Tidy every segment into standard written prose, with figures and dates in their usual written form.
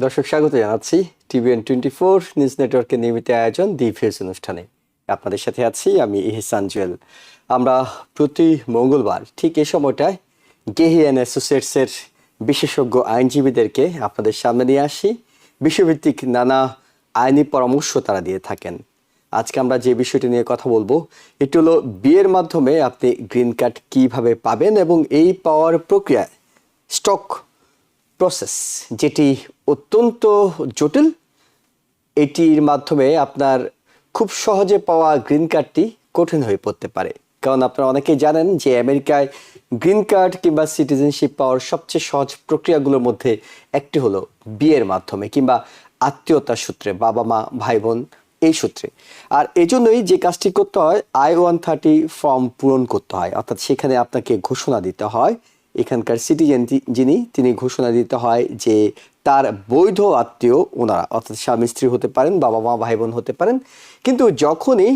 দর্শক স্বাগত জানাচ্ছি TVN24 নিউজ নেটওয়ার্কের নিয়মিত আয়োজন দি ফেজ অনুষ্ঠানে। আপনাদের সাথে আছি আমি ইহসান জুয়েল। আমরা প্রতি মঙ্গলবার ঠিক এই সময়টায় গেহি অ্যান্ড অ্যাসোসিয়েটসের বিশেষজ্ঞ আইনজীবীদেরকে আপনাদের সামনে নিয়ে আসি। বিষয়ভিত্তিক নানা আইনি পরামর্শ তারা দিয়ে থাকেন। আজকে আমরা যে বিষয়টি নিয়ে কথা বলবো এটি হলো বিয়ের মাধ্যমে আপনি গ্রিন কার্ড কিভাবে পাবেন এবং এই পাওয়ার প্রক্রিয়ায় স্টক প্রসেস যেটি অত্যন্ত জটিল। এটির মাধ্যমে আপনার খুব সহজে পাওয়া গ্রিন কার্ডটি কঠিন হয়ে পড়তে পারে, কারণ আপনারা অনেকেই জানেন যে আমেরিকায় গ্রিন কার্ড কিংবা সিটিজেনশিপ পাওয়ার সবচেয়ে সহজ প্রক্রিয়াগুলোর মধ্যে একটি হলো বিয়ের মাধ্যমে কিংবা আত্মীয়তার সূত্রে, বাবা মা ভাই বোন এই সূত্রে। আর এজন্যই যে কাজটি করতে হয়, I-130 ফর্ম পূরণ করতে হয়, অর্থাৎ সেখানে আপনাকে ঘোষণা দিতে হয়, এখানকার সিটিজেন যিনি তিনি ঘোষণা দিতে হয় যে তার বৈধ আত্মীয় ওনারা, অর্থাৎ স্বামী স্ত্রী হতে পারেন, বাবা মা ভাই বোন হতে পারেন। কিন্তু যখনই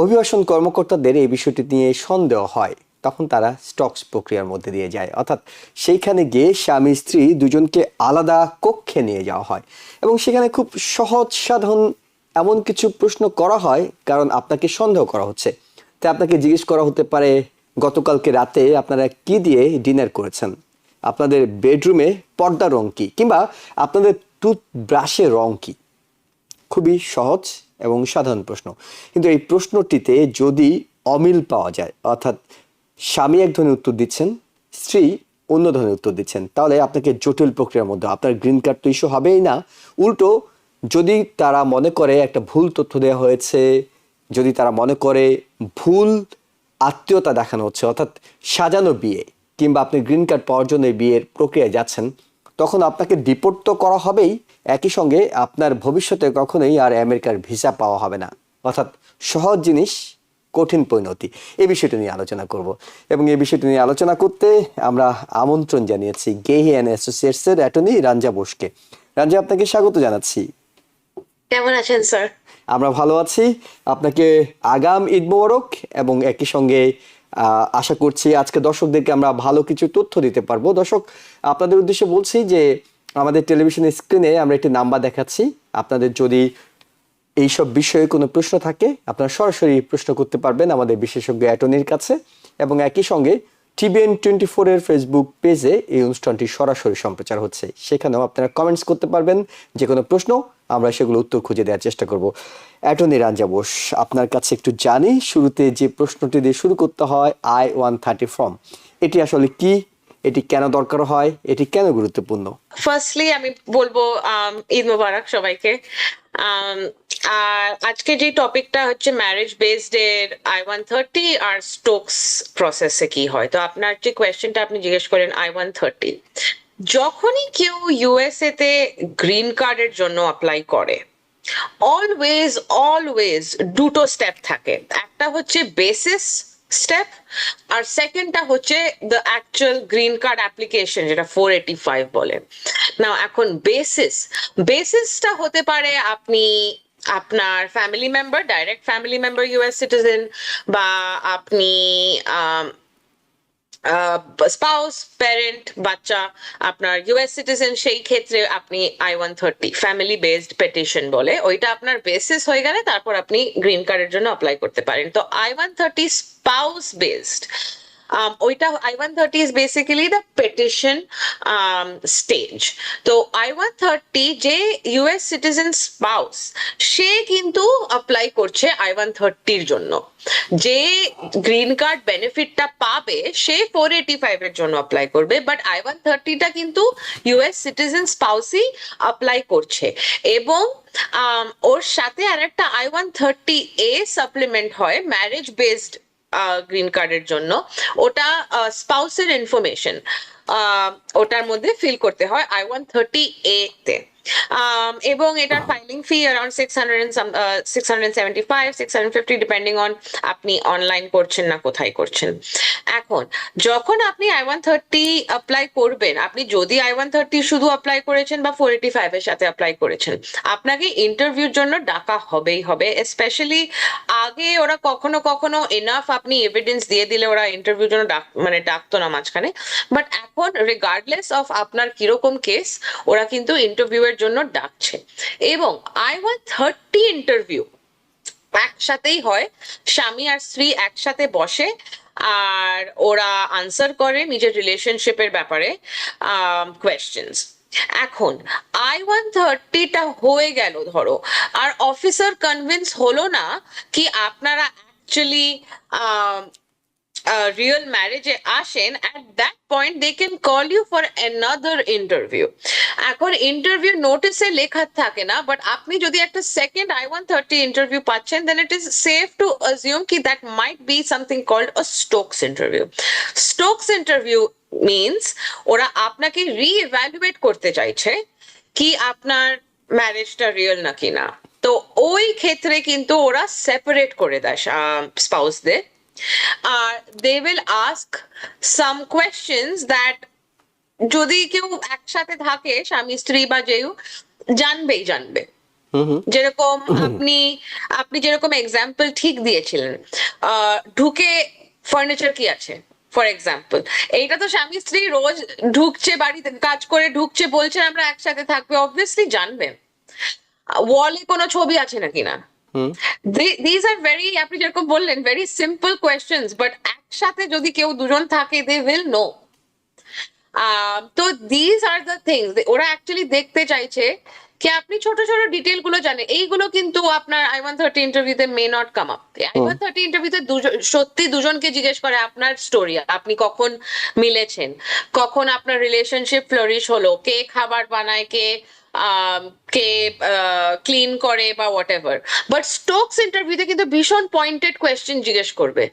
অভিবাসন কর্মকর্তাদের এই বিষয়টি নিয়ে সন্দেহ হয় তখন তারা স্টকস প্রক্রিয়ার মধ্যে দিয়ে যায়, অর্থাৎ সেইখানে গিয়ে স্বামী স্ত্রী দুজনকে আলাদা কক্ষে নিয়ে যাওয়া হয় এবং সেখানে খুব সহজ সাধারণ এমন কিছু প্রশ্ন করা হয়, কারণ আপনাকে সন্দেহ করা হচ্ছে। তাই আপনাকে জিজ্ঞেস করা হতে পারে, গতকালকে রাতে আপনারা কি দিয়ে ডিনার করেছেন, আপনাদের বেডরুমে পর্দার রং কি, কিংবা আপনাদের টুথব্রাশের রং কি। খুবই সহজ এবং সাধারণ প্রশ্ন, কিন্তু এই প্রশ্নটিতে যদি অমিল পাওয়া যায়, অর্থাৎ স্বামী এক ধরনের উত্তর দিচ্ছেন, স্ত্রী অন্য ধরনের উত্তর দিচ্ছেন, তাহলে আপনাকে জটিল প্রক্রিয়ার মধ্যে আপনার গ্রিন কার্ড তো ইস্যু হবেই না, উল্টো যদি তারা মনে করে একটা ভুল তথ্য দেওয়া হয়েছে, যদি তারা মনে করে ভুল আত্মীয়তা দেখানো হচ্ছে, অর্থাৎ সাজানো বিয়ে, কিংবা আপনি গ্রিন কার্ড পাওয়ার জন্য এই বিয়ের প্রক্রিয়ায় যাচ্ছেন, তখন আপনাকে ডিপোর্ট তো করা হবেই, একই সঙ্গে আপনার ভবিষ্যতে কখনোই আর আমেরিকার ভিসা পাওয়া হবে না। অর্থাৎ সহজ জিনিস কঠিন পরিণতি, এই বিষয়টি নিয়ে আলোচনা করব। এবং এই বিষয়টি নিয়ে আলোচনা করতে আমরা আমন্ত্রণ জানিয়েছি গেহি অ্যান্ড অ্যাসোসিয়েটসের অ্যাটর্নি রাঞ্জা বোসকে। রাঞ্জা, আপনাকে স্বাগত জানাচ্ছি। কেমন আছেন স্যার? আমরা ভালো আছি। আপনাকে আগাম ঈদ মোবারক, এবং একই সঙ্গে আশা করছি আজকে দর্শকদেরকে আমরা ভালো কিছু তথ্য দিতে পারবো। দর্শক, আপনাদের উদ্দেশ্যে বলছি যে আমাদের টেলিভিশন স্ক্রিনে আমরা একটি নাম্বার দেখাচ্ছি। আপনাদের যদি এইসব বিষয়ে কোনো প্রশ্ন থাকে আপনারা সরাসরি প্রশ্ন করতে পারবেন আমাদের বিশেষজ্ঞ অ্যাটর্নির কাছে, এবং একই সঙ্গে TVN24 এর ফেসবুক পেজে এই অনুষ্ঠানটি সরাসরি সম্প্রচার হচ্ছে, সেখানেও আপনারা কমেন্টস করতে পারবেন যে কোনো প্রশ্ন, আমরা সেগুলো উত্তর খুঁজে দেওয়ার চেষ্টা করব। অ্যাটর্নি রাঞ্জা বোস, আপনার কাছে একটু জানি, শুরুতে যে প্রশ্নটি দিয়ে শুরু করতে হয়, I-130 ফর্ম, এটি আসলে কি, এটি কেন দরকার হয়, এটি কেন গুরুত্বপূর্ণ? ফার্স্টলি আমি বলবো ঈদ মোবারক সবাইকে। আর আজকে যে টপিকটা হচ্ছে ম্যারেজ বেসড এর I-130 আর স্টোকস প্রসেসে কি হয়, তো আপনার যে কোয়েশ্চেনটা আপনি জিজ্ঞেস করেন I-130, যখনই কেউ ইউএসএ তে গ্রিন কার্ডের জন্য অ্যাপ্লাই করে, অলওয়েজ অলওয়েজ দুটো স্টেপ থাকে। একটা হচ্ছে বেসিস স্টেপ, আর সেকেন্ডটা হচ্ছে the actual green card application, যেটা 485 বলে। না, এখন বেসিসটা হতে পারে আপনি আপনার family member, direct family member US citizen, বা আপনি স্পাউস, প্যারেন্ট, বাচ্চা আপনার ইউএস সিটিজেন, সেই ক্ষেত্রে আপনি I-130 ফ্যামিলি বেসড পেটিশন বলে, ওইটা আপনার বেসিস হয়ে গেলে তারপর আপনি গ্রিন কার্ডের জন্য অ্যাপ্লাই করতে পারেন। তো I-130 স্পাউস বেসড, ওইটা I-130 is basically the petition stage. তো I-130 যে ইউএস সিটিজেন স্পাউস, সে কিন্তু অ্যাপ্লাই করছে I-130 এর জন্য। যে গ্রিন কার্ড বেনিফিটটা পাবে সে 485 এর জন্য অ্যাপ্লাই করবে, বাট I-130টা কিন্তু ইউএস সিটিজেন স্পাউসই অ্যাপ্লাই করছে। এবং ওর সাথে আরেকটা I-130A সাপ্লিমেন্ট হয় ম্যারেজ বেসড গ্রিন কার্ডের জন্য, ওটা স্পাউসের ইনফরমেশন ওটার মধ্যে ফিল করতে হয় I-130A তে। এবং এটার filing fee around 675 650, depending on আপনি অনলাইন করছেন না কোথায় করছেন। এখন যখন আপনি I-130 অ্যাপ্লাই করবেন, আপনি যদি I-130 শুধু অ্যাপ্লাই করেছেন বা 485 এর সাথে অ্যাপ্লাই করেছেন, আপনাকে ইন্টারভিউর জন্য ডাকা হবেই হবে। স্পেশালি আগে ওরা কখনো কখনো এনাফ আপনি এভিডেন্স দিয়ে দিলে ওরা ইন্টারভিউর জন্য ডাকতো না মাঝখানে, বাট এখন এখন রিগার্ডলেস অফ আপনার কিরকম কেস, ওরা কিন্তু ইন্টারভিউ এর জন্য ডাকছে। এবং I-130 ইন্টারভিউ একসাথেই হয়, স্বামী আর স্ত্রী একসাথে বসে আর ওরা আনসার করে নিজের রিলেশনশিপের ব্যাপারে কোয়েশ্চেন্স। এখন I-130টা হয়ে গেল ধরো, আর অফিসার কনভিন্স হলো না কি আপনারা অ্যাকচুয়ালি রিয়েল ম্যারেজে আসেন, at that point they can call you for another interview. এখন ইন্টারভিউ নোটিসে লেখা থাকে না, বাট আপনি যদি একটা সেকেন্ড I-130 ইন্টারভিউ পাচ্ছেন, then it is safe to assume কি that might be something called a Stokes interview. Stokes interview means ওরা আপনাকে রি-এভালুয়েট করতে চাইছে কি আপনার ম্যারেজটা রিয়েল নাকি না। তো ওই ক্ষেত্রে কিন্তু ওরা সেপারেট করে দেয় স্পাউসদের, আর they will ask some questions that যদি কেউ একসাথে থাকে স্বামী স্ত্রী বা যেও, জানবেই জানবে। যেরকম আপনি যেরকম এক্সাম্পল ঠিক দিয়েছিলেন, ঢুকে ফার্নিচার কি আছে ফর এক্সাম্পল, এইটা তো স্বামী স্ত্রী রোজ ঢুকছে বাড়িতে কাজ করে ঢুকছে, বলছেন আমরা একসাথে থাকবে, অবভিয়াসলি জানবেন। ওয়ালে কোনো ছবি আছে নাকি না, দিস আর ভেরি, আপনি যেরকম বললেন ভেরি সিম্পল কোয়েশ্চেন্স, বাট একসাথে যদি কেউ দুজন থাকে দে উইল নো। তো দিস আর দ্য থিংস ওরা অ্যাকচুয়ালি দেখতে চাইছে কি আপনি ছোট ছোট ডিটেল গুলো জানেন। এইগুলো কিন্তু আপনার I-130 ইন্টারভিউতে may not come up. I-130 ইন্টারভিউতে সত্যি দুজনকে জিজ্ঞেস করে আপনার স্টোরি, আপনি কখন মিলেছেন, কখন আপনার রিলেশনশিপ ফ্লোরিশ হলো, কে খাবার বানায়, কে ক্লিন করে বা হোয়াট এভার। বাট স্টোকস ইন্টারভিউতে কিন্তু ভীষণ পয়েন্টেড কোয়েশ্চেন জিজ্ঞেস করবে,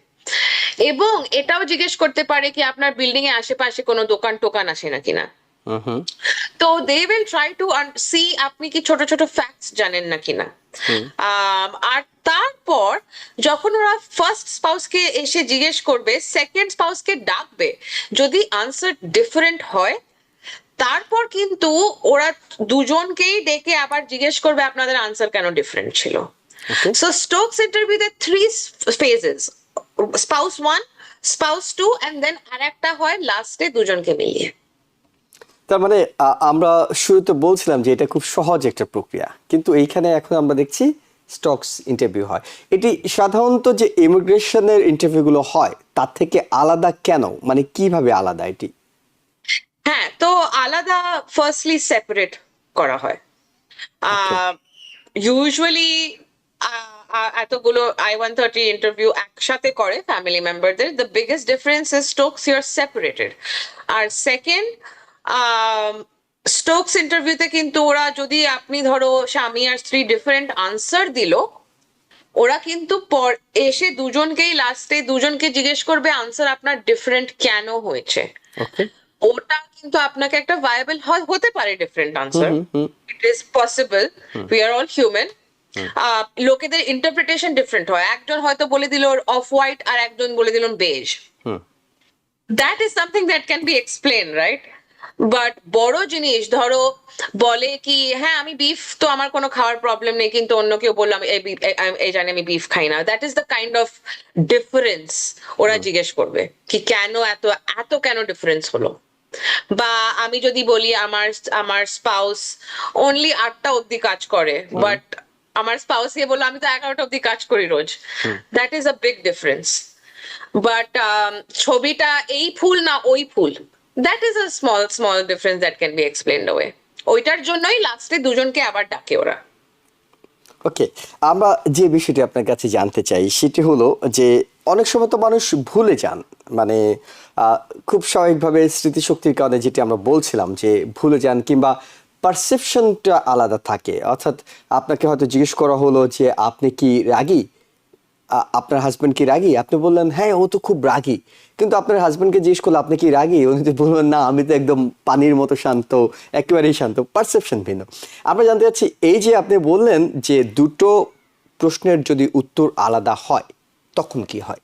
এবং এটাও জিজ্ঞেস করতে পারে কি আপনার বিল্ডিং এ আশেপাশে কোনো দোকান টোকান আছে নাকি না। তো they will try to see আপনি কি ছোট ছোট ফ্যাক্টস জানেন নাকি না। আর তারপর যখন ওরা ফার্স্ট স্পাউসকে এসে জিজ্ঞেস করবে, সেকেন্ড স্পাউসকে ডাকবে, যদি আনসার ডিফারেন্ট হয় তারপর কিন্তু ওরা দুজনকেই ডেকে আবার জিজ্ঞেস করবে আপনাদের আনসার কেন ডিফারেন্ট ছিল। সো স্টোকস ইন্টারভিউতে 3 phases, spouse 1, spouse 2, and then আরেকটা হয় লাস্টে দুজনকে মিলিয়ে। তার মানে আমরা শুরুতে বলছিলাম যে এটা খুব সহজ একটা প্রক্রিয়া, কিন্তু এইখানে এখন আমরা দেখছি স্টকস ইন্টারভিউ হয়। এটি সাধারণত যে ইমিগ্রেশনের ইন্টারভিউগুলো হয় তার থেকে আলাদা কেন, মানে কিভাবে আলাদা এটি? হ্যাঁ, তো আলাদা ফার্স্টলি সেপারেট করা হয়। ইউজুয়ালি এতগুলো I-130 ইন্টারভিউ একসাথে করে ফ্যামিলি মেম্বারদের। The biggest difference is Stokes you are separated. আর সেকেন্ড, স্টোকস ইন্টারভিউতে কিন্তু ওরা যদি আপনি ধরো স্বামী আর স্ত্রী ডিফারেন্ট আনসার দিল, ওরা কিন্তু এসে দুজনকেই লাস্টে দুজনকে জিজ্ঞেস করবে আনসার আপনার ডিফারেন্ট কেন হয়েছে। ওটা কিন্তু আপনাকে একটা ভায়াবল হতে পারে different answer, it is possible, we are all human. লোকেদের ইন্টারপ্রিটেশন ডিফারেন্ট হয়, একজন হয়তো বলে দিল অফ হোয়াইট আর একজন বলে দিল beige. That is something that can be explain, right? But বড় জিনিস ধরো বলে কি হ্যাঁ আমি বিফ, তো আমার কোনো খাওয়ার প্রবলেম নেই, কিন্তু অন্য কেউ বললাম এই জানি আমি বিফ খাই না, that is the kind of difference ওরা জিজ্ঞেস করবে কি কেন এত এত কেন ডিফারেন্স হলো। বা আমি যদি বলি আমার স্পাউস অনলি 8টা অব্দি কাজ করে, বাট আমার স্পাউস গিয়ে বললো আমি তো 11টা অব্দি কাজ করি রোজ, that is a big difference. But ছবিটা এই ফুল না ওই ফুল, that is a small difference that can be explained away. ওইটার জন্যই লাস্টে দুজনকে আবার ডাকে ওরা। ওকে, আমরা যে বিষয়টি আপনার কাছে জানতে চাই সেটি হলো যে অনেক সময় তো মানুষ ভুলে যান, মানে খুব স্বাভাবিকভাবে স্মৃতিশক্তির কারণে, যেটি আমরা বলছিলাম যে ভুলে যান, কিংবা পারসেপশনটা আলাদা থাকে। অর্থাৎ আপনাকে হয়তো জিজ্ঞেস করা হলো যে আপনি কি রাগী, আপনার হাজবেন্ড কি রাগী, আপনি বললেন হ্যাঁ ও তো খুব রাগী, কিন্তু আপনার হাজবেন্ডকে জিজ্ঞেস করলো আপনি কি রাগী, উনি তো বলবেন না আমি তো একদম পানির মতো শান্ত, একেবারেই শান্ত। পারসেপশন ভিন্ন। আমরা জানতে চাচ্ছি এই যে আপনি বললেন যে দুটো প্রশ্নের যদি উত্তর আলাদা হয় তখন কি হয়?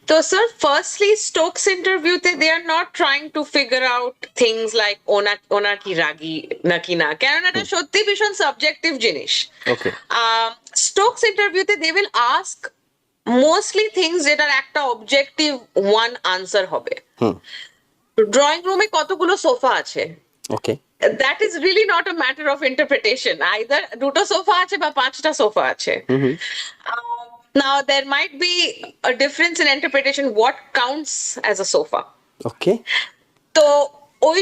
তো স্যার ফার্স্টলি স্টোকস ইন্টারভিউতে they are not trying to figure out things like ওনার কি রাগী নাকি না, কেননা এটা সত্যি ভীষণ সাবজেক্টিভ জিনিস। স্টোকস ইন্টারভিউতে they will ask mostly things যেটার একটা অবজেক্টিভ ওয়ান আনসার হবে। ড্রয়িং রুমে কতগুলো সোফা আছে, okay. that is really not a matter of interpretation. Either দুটো সোফা আছে বা পাঁচটা সোফা আছে. হুম হুম। Now there might be a difference in interpretation what counts as a sofa. ওকে। তো ওই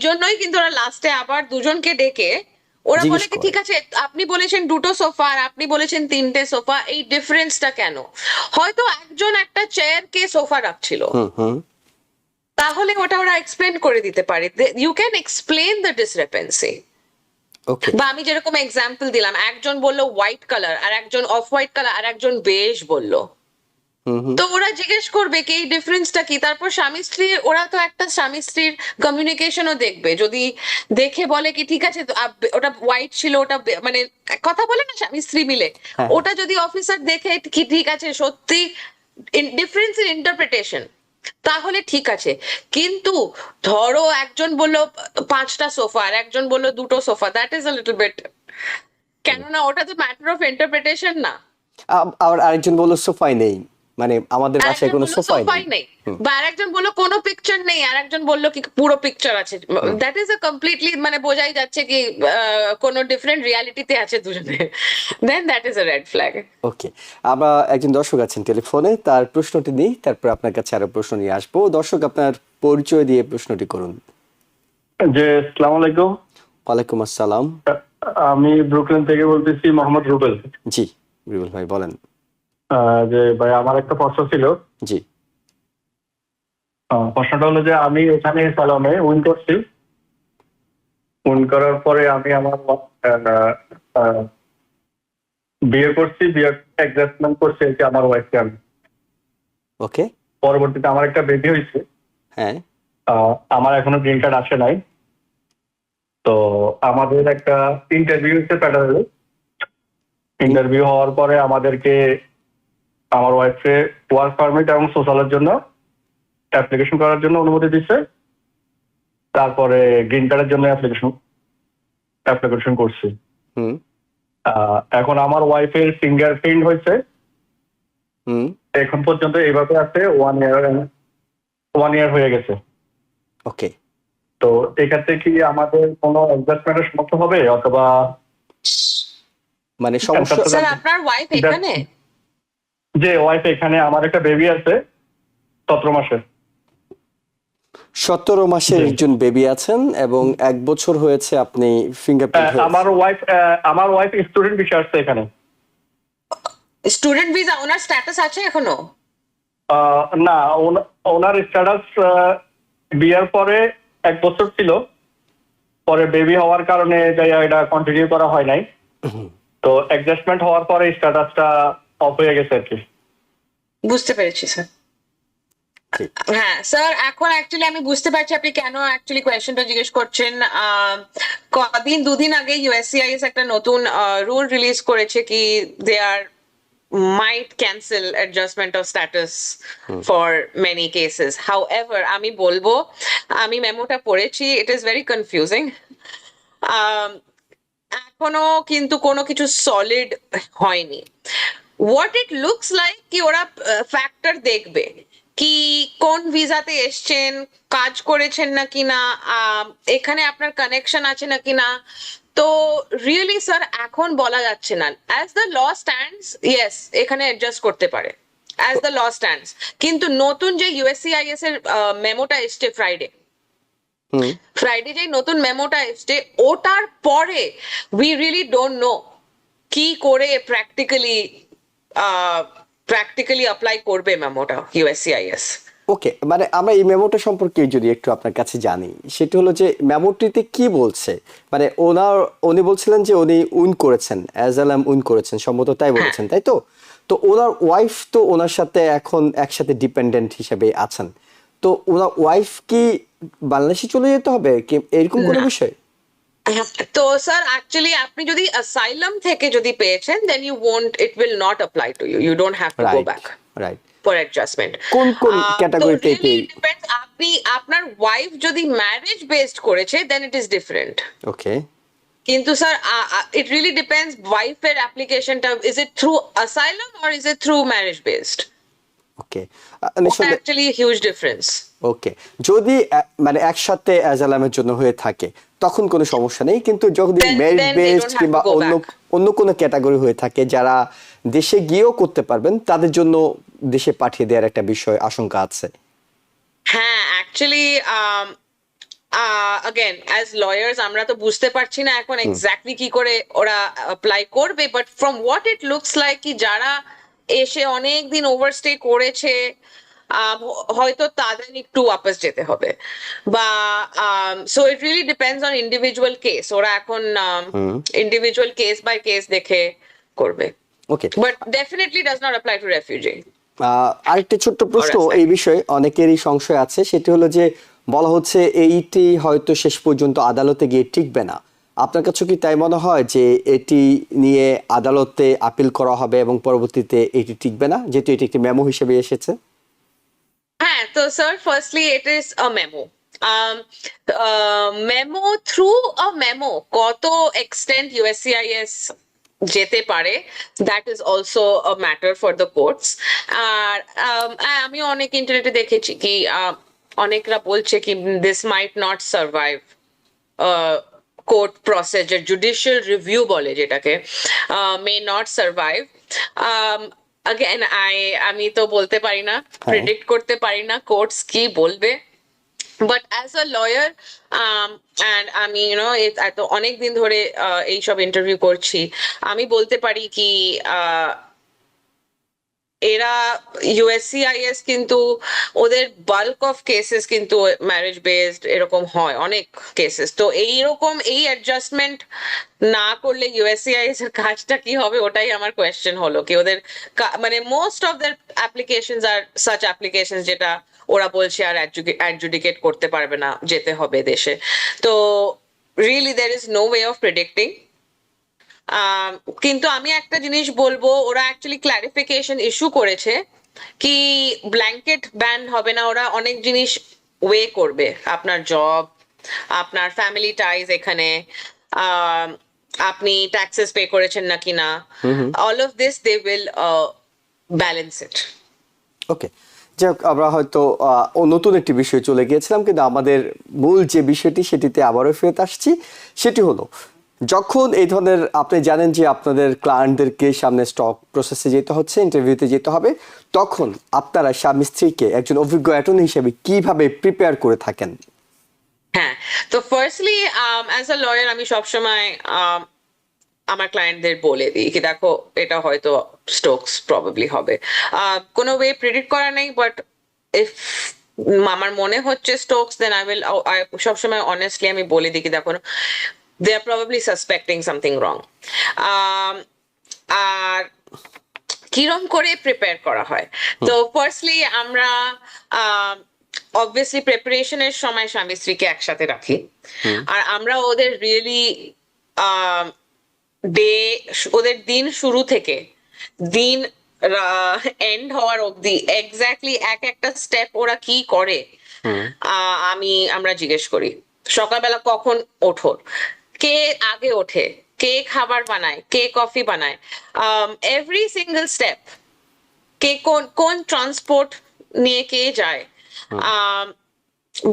জন্যই কিন্তু ওরা লাস্টে আবার দুজনকে ডেকে ওরা জিজ্ঞেস বলে কি করে। ঠিক আছে আপনি বলেছেন দুটো সোফা আর আপনি বলেছেন তিনটে সোফা, এই ডিফারেন্সটা কেন? হয়তো একজন একটা চেয়ার কে সোফা রাখছিল, হুম হুম। তাহলে ওটা ওরা এক্সপ্লেন করে দিতে পারে, you can explain the discrepancy. Okay. বা আমি যেরকম এক্সাম্পল দিলাম, একজন বললো হোয়াইট কালার আর একজন অফ হোয়াইট কালার আর একজন বেজ বললো, হুম হুম। তো ওরা জিজ্ঞেস করবে কি এই ডিফারেন্সটা কি। তারপর স্বামী স্ত্রীর, ওরা তো একটা স্বামী স্ত্রীর কমিউনিকেশনও দেখবে, যদি দেখে বলে কি ঠিক আছে তো ওটা হোয়াইট ছিল, ওটা মানে কথা বলে না স্বামী স্ত্রী মিলে, হ্যাঁ। ওটা যদি অফিসার দেখে কি ঠিক আছে সত্যি ডিফারেন্স ইন ইন্টারপ্রিটেশন, তাহলে ঠিক আছে। কিন্তু ধরো একজন বললো পাঁচটা সোফা আর একজন বললো দুটো sofa, that is a little bit, কেননা ওটা তো ম্যাটার অফ ইন্টারপ্রিটেশন না। আবার আরেকজন বললো সোফাই নেই, মানে আমাদের বাসায় আরেকজন কোনো বললো সোফাই সোফাই নেই। নেই, বা আরেকজন বললো কোনো পিকচার নেই, আরেকজন বললো কি পুরো পিকচার আছে। দ্যাট ইজ আ কমপ্লিটলি, মানে বোঝাই যাচ্ছে কি কোনো ডিফারেন্ট রিয়ালিটিতে আছে দুজনে, then that is a red flag. Okay. আমরা একজন দর্শক আছেন টেলিফোনে, তার প্রশ্নটি নিই, তারপর আপনার কাছে আরো প্রশ্ন নিয়ে আসবো। দর্শক, আপনার পরিচয় দিয়ে প্রশ্নটি করুন। জি, আসসালামু আলাইকুম। ওয়ালাইকুম আসসালাম। আমি ব্রুকলিন থেকে বলতেছি, মোহাম্মদ রুবেল। জি রুবেল ভাই বলেন। যে ভাই আমার একটা প্রশ্ন ছিল। জি। প্রশ্নটা হলো যে আমি এখানে সালনে উইন করছি। উইন করার পরে আমি আমার বিয়ে করছি, বিয়ে অ্যাডজাস্টমেন্ট করছি আর কি আমার ওয়াইফকে আমি। ওকে। পরবর্তীতে আমার একটা বেবি হয়েছে। হ্যাঁ। আমার এখনো গ্রিন কার্ড আসে নাই। তো আমাদের একটা ইন্টারভিউ হচ্ছে ফেডারেল। ইন্টারভিউ হওয়ার পরে আমাদেরকে আমার ওয়াইফকে ওয়ার্ক পারমিট এবং সোশ্যালের জন্য অ্যাপ্লিকেশন করার জন্য অনুমতি দিচ্ছে। তারপরে গ্রিন কার্ডের জন্য অ্যাপ্লিকেশন করছি। হুম এখন আমার ওয়াইফের ফিঙ্গারপ্রিন্ট হয়েছে, হুম। এখন পর্যন্ত এইভাবে আছে 1 ইয়ার হয়ে গেছে। ওকে। তো এক্ষেত্রে কি আমাদের কোনো অ্যাডজাস্টমেন্টের সমস্যা হবে অথবা মানে সমস্যা। স্যার আপনার ওয়াইফ এখানে? যে ওয়াইফ এখানে, আমার একটা বেবি আছে 17 মাসের। 17 মাসের একজন বেবি আছেন এবং 1 বছর হয়েছে আপনি ফিঙ্গারপ্রিন্ট। আমার ওয়াইফ স্টুডেন্ট ভিসা আসছে এখানে। স্টুডেন্ট ভিসা ওনার স্ট্যাটাস আছে এখনো? না, ওনার স্ট্যাটাস বিয়ের পরে 1 বছর ছিল, পরে বেবি হওয়ার কারণে এটা কন্টিনিউ করা হয় নাই। তো অ্যাডজাস্টমেন্ট হওয়ার পরে স্ট্যাটাসটা অফ হয়ে গেছে আর কি। বুঝতে পেরেছি স্যার। হ্যাঁ স্যার, এখন অ্যাকচুয়ালি আমি বুঝতে পারছি আপনি কেন অ্যাকচুয়ালি কোয়েশ্চেনটা জিজ্ঞেস করছেন। দুদিন আগে ইউএসসিআইএস একটা নতুন রুল রিলিজ করেছে কি দে আর might cancel adjustment of status for many cases. However, আমি বলবো, আমি মেমোটা পড়েছি, it is very confusing. এখনো কিন্তু কোনো কিছু সলিড হয়নি। হোয়াট ইট লুকস লাইক কি ওরা ফ্যাক্টর দেখবে কি কোন ভিসাতে এসছেন, কাজ করেছেন নাকি না, এখানে আপনার কানেকশন আছে নাকি না। তো রিয়েলি স্যার এখন বলা যাচ্ছে না। As the law stands yes এখানে অ্যাডজাস্ট করতে পারে অ্যাজ দ্য ল স্ট্যান্ডস, কিন্তু নতুন যে ইউএসসিআইএস এর মেমোটা এসছে ফ্রাইডে যে নতুন মেমোটা এসছে ওটার পরে উই রিয়েলি ডোন্ট নো কি করে প্র্যাকটিক্যালি অ্যাপ্লাই করবে মেমোটা ইউএসসিআইএস। ওকে, মানে আমরা এই মেমোটা সম্পর্কে যদি একটু আপনার কাছে জানি, সেটা হলো যে মেমোটিতে কি বলছে। মানে উনি বলছিলেন যে উনি উইন করেছেন, অ্যাজালাম উইন করেছেন, সম্ভবত তাই বলেছেন, তাই তো? তো ওনার ওয়াইফ তো ওনার সাথে এখন একসাথে ডিপেন্ডেন্ট হিসেবে আছেন, তো ওনার ওয়াইফ কি বাংলাদেশে চলে যেতে হবে কি এরকম কোনো বিষয়? তো স্যার অ্যাকচুয়ালি আপনি যদি অ্যাসাইলাম থেকে যদি পেয়েছেন then you won't, it will not apply to you, you don't have to go back right. For adjustment. কোন ক্যাটাগরিতে আপনি আপনার ওয়াইফ যদি ম্যারেজ বেসড করেছে দেন ইট ইজ ডিফারেন্ট। ওকে। কিন্তু স্যার ইট রিয়েলি ডিপেন্ডস ওয়াইফের অ্যাপ্লিকেশনটা, is it through asylum or is it through marriage based? Okay. Actually huge difference. Okay, যদি মানে একসাথে অ্যাজালামের জন্য হয়ে থাকে তখন কোনো সমস্যা নেই, কিন্তু যদি Then- merit then they based don't have কিংবা to go অন্য back. অন্য কোনো ক্যাটাগরি হয়ে থাকে যারা দেশে গিয়েও করতে পারবেন, তাদের জন্য দেশে পাঠিয়ে দেওয়ার একটা বিষয় আশঙ্কা আছে। হ্যাঁ, অ্যাকচুয়ালি again as lawyers আমরা তো বুঝতে পারছি না এখন এক্স্যাক্টলি কি করে ওরা অ্যাপ্লাই করবে, but from what it looks like কি যারা এসে অনেক দিন ওভারস্টে করেছে হয়তো তাদের একটু ওয়াপস যেতে হবে, বা so it really depends on individual case, ওরা এখন ইন্ডিভিজুয়াল কেস বাই কেস দেখে করবে, okay, but definitely does not apply to refugee. আরেকটা ছোট্ট প্রশ্ন Alright. এই বিষয়ে অনেকেরই সংশয় আছে, সেটি হলো যে বলা হচ্ছে এইটি হয়তো শেষ পর্যন্ত আদালতে গিয়ে টিকবে না। আপনার কাছে কি তাই মনে হয় যে এটি নিয়ে আদালতে আপিল করা হবে এবং পরবর্তীতে এটি টিকবে না, যেহেতু এটি একটি মেমো হিসেবে এসেছে? হ্যাঁ, তো sir firstly it is a memo. Memo through a memo কত এক্সটেন্ট ইউএসসিআইএস যেতে পারে, that is also a matter for the courts. আর আমি অনেক ইন্টারনেটে দেখেছি কি অনেকরা বলছে কি this might not survive court process, judicial review বলে যেটাকে, মে নট সার্ভাইভ। আগেন আমি তো বলতে পারি না, প্রেডিক্ট করতে পারি না কোর্টস কি বলবে, but as a law and আমি এত অনেক দিন ধরে এইসব ইন্টারভিউ করছি, আমি বলতে পারি কি এরা ইউএসসিআইএস কিন্তু ওদের বাল্ক অফ কেসেস কিন্তু ম্যারেজ বেসড এরকম হয় অনেক কেসেস, তো এইরকম এই অ্যাডজাস্টমেন্ট না করলে ইউএসসিআইএস এর কাজটা কি হবে, ওটাই আমার কোয়েশ্চেন হলো কি ওদের মানে most of there applications are such applications যেটা ওরা বলছে আর অ্যাডজুডিকেট করতে পারবে না, যেতে হবে দেশে। তো really there is no way of predicting. কিন্তু আমি একটা জিনিস বলবো, ওরা অ্যাকচুয়ালি ক্লারিফিকেশন ইস্যু করেছে কি ব্ল্যাঙ্কেট ব্যান হবে না, ওরা অনেক জিনিস ওয়ে করবে, আপনার জব, আপনার ফ্যামিলি টাইজ এখানে, আপনি ট্যাক্সেস পে করেছেন নাকি না, all of this they will balance it. Okay, যাই হোক, আমরা হয়তো নতুন একটি বিষয়ে চলে গিয়েছিলাম, কিন্তু আমাদের মূল যে বিষয়টি সেটিতে আবারও ফেরত আসছি। সেটি হলো, যখন এই ধরনের আপনি জানেন যে আপনাদের ক্লায়েন্টদেরকে সামনে স্টক প্রসেসে যেতে হচ্ছে, ইন্টারভিউতে যেতে হবে, তখন আপনারা স্বামী স্ত্রীকে একজন অভিজ্ঞ অ্যাটর্নি হিসেবে কিভাবে প্রিপেয়ার করে থাকেন? হ্যাঁ, তো ফার্স্টলি অ্যাজ আ লয়ার আমি সবসময় আমার ক্লায়েন্টদের বলে দিই কি দেখো এটা হয়তো স্টোকস প্রবাবলি হবে, কোনো ওয়ে প্রেডিক্ট করা নেই, বাট ইফ আমার মনে হচ্ছে স্টোকস দেন আই উইল সবসময় অনেস্টলি আমি বলে দিই কি দেখো দে আর প্রবাবলি সাসপেক্টিং সামথিং রং। আর কিরম করে প্রিপেয়ার করা হয়, তো ফার্স্টলি আমরা অবভিয়াসলি প্রিপারেশনের সময় স্বামী স্ত্রীকে একসাথে রাখি, আর আমরা ওদের রিয়েলি ডে ওদের দিন শুরু থেকে দিন এন্ড হওয়ার অবধি এক্স্যাক্টলি এক একটা স্টেপ ওরা কি করে আমরা জিজ্ঞেস করি। সকালবেলা কখন ওঠো, কে আগে ওঠে, কে খাবার বানায়, কে কফি বানায়, এভরি সিঙ্গেল স্টেপ, কে কোন কোন ট্রান্সপোর্ট নিয়ে কে যায়,